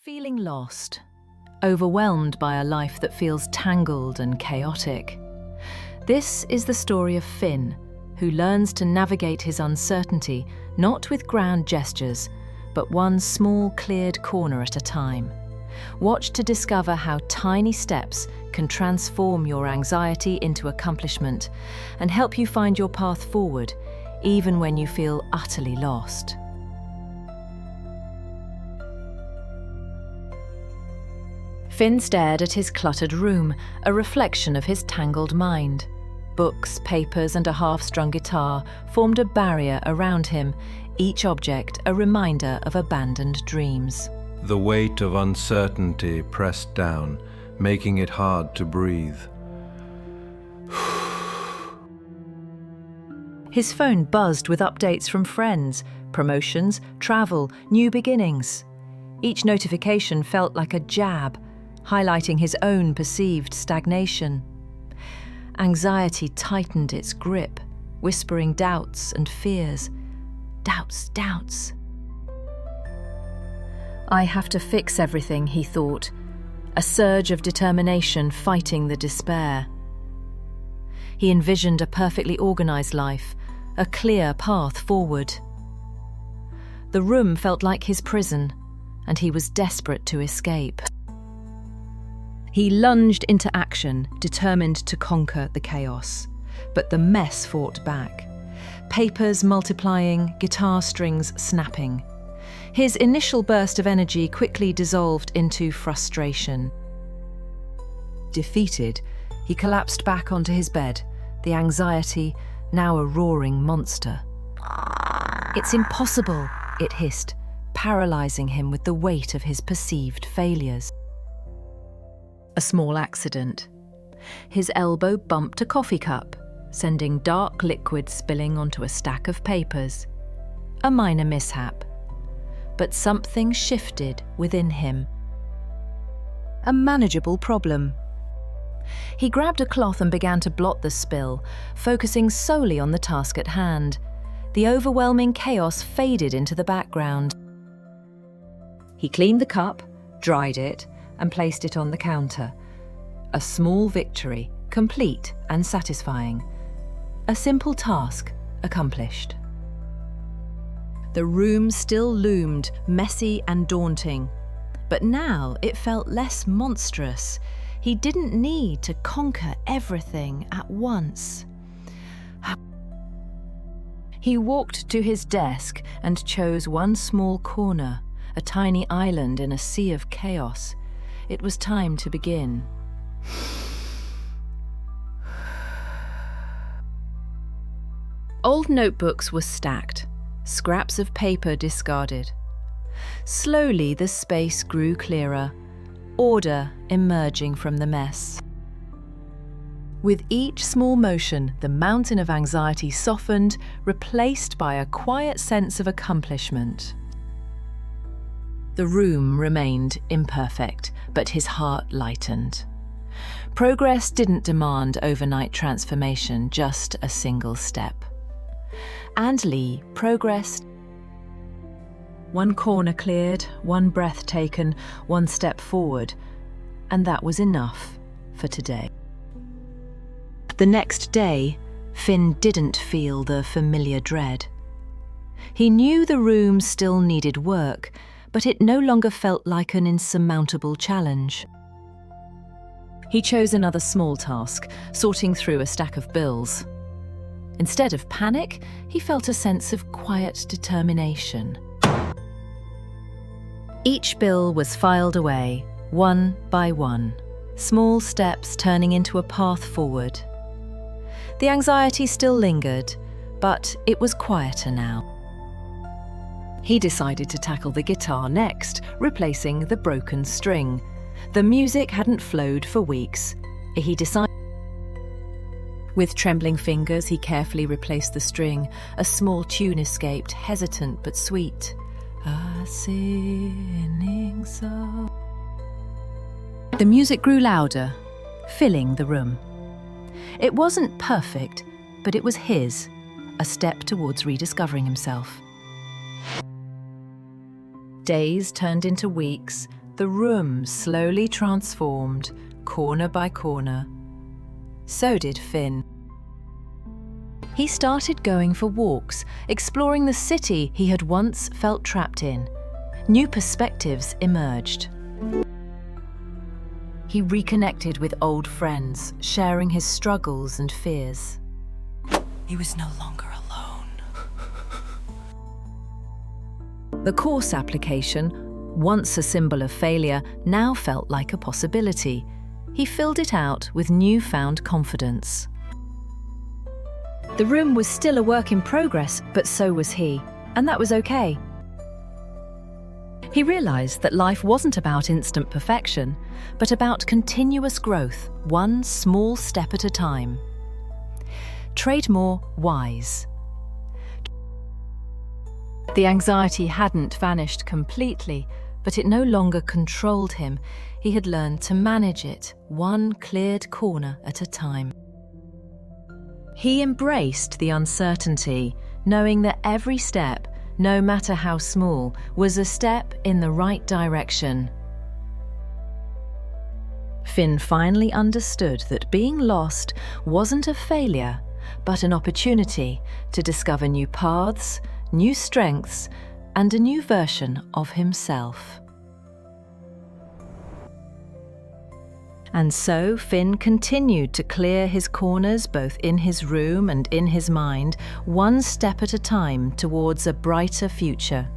Feeling lost, overwhelmed by a life that feels tangled and chaotic. This is the story of Finn, who learns to navigate his uncertainty not with grand gestures, but one small cleared corner at a time. Watch to discover how tiny steps can transform your anxiety into accomplishment and help you find your path forward, even when you feel utterly lost. Finn stared at his cluttered room, a reflection of his tangled mind. Books, papers, and a half-strung guitar formed a barrier around him, each object a reminder of abandoned dreams. The weight of uncertainty pressed down, making it hard to breathe. His phone buzzed with updates from friends, promotions, travel, new beginnings. Each notification felt like a jab, highlighting his own perceived stagnation. Anxiety tightened its grip, whispering doubts and fears. Doubts, doubts. I have to fix everything, he thought, a surge of determination fighting the despair. He envisioned a perfectly organized life, a clear path forward. The room felt like his prison, and he was desperate to escape. He lunged into action, determined to conquer the chaos. But the mess fought back. Papers multiplying, guitar strings snapping. His initial burst of energy quickly dissolved into frustration. Defeated, he collapsed back onto his bed, the anxiety now a roaring monster. "It's impossible," it hissed, paralyzing him with the weight of his perceived failures. A small accident. His elbow bumped a coffee cup, sending dark liquid spilling onto a stack of papers. A minor mishap. But something shifted within him. A manageable problem. He grabbed a cloth and began to blot the spill, focusing solely on the task at hand. The overwhelming chaos faded into the background. He cleaned the cup, dried it, and placed it on the counter. A small victory, complete and satisfying. A simple task accomplished. The room still loomed, messy and daunting, but now it felt less monstrous. He didn't need to conquer everything at once. He walked to his desk and chose one small corner, a tiny island in a sea of chaos. It was time to begin. Old notebooks were stacked, scraps of paper discarded. Slowly the space grew clearer, order emerging from the mess. With each small motion, the mountain of anxiety softened, replaced by a quiet sense of accomplishment. The room remained imperfect, but his heart lightened. Progress didn't demand overnight transformation, just a single step. And Lee progressed. One corner cleared, one breath taken, one step forward, and that was enough for today. The next day, Finn didn't feel the familiar dread. He knew the room still needed work, but it no longer felt like an insurmountable challenge. He chose another small task, sorting through a stack of bills. Instead of panic, he felt a sense of quiet determination. Each bill was filed away, one by one, small steps turning into a path forward. The anxiety still lingered, but it was quieter now. He decided to tackle the guitar next, replacing the broken string. The music hadn't flowed for weeks. He decided. With trembling fingers, he carefully replaced the string. A small tune escaped, hesitant but sweet. A singing song. The music grew louder, filling the room. It wasn't perfect, but it was his, a step towards rediscovering himself. Days turned into weeks, The room slowly transformed, corner by corner. So did Finn. He started going for walks, exploring the city he had once felt trapped in. New perspectives emerged. He reconnected with old friends, sharing his struggles and fears. He was no longer alone. The course application, once a symbol of failure, now felt like a possibility. He filled it out with newfound confidence. The room was still a work in progress, but so was he, and that was okay. He realized that life wasn't about instant perfection, but about continuous growth, one small step at a time. Trade more wise. The anxiety hadn't vanished completely, but it no longer controlled him. He had learned to manage it, one cleared corner at a time. He embraced the uncertainty, knowing that every step, no matter how small, was a step in the right direction. Finn finally understood that being lost wasn't a failure, but an opportunity to discover new paths, new strengths, and a new version of himself. And so Finn continued to clear his corners both in his room and in his mind, one step at a time towards a brighter future.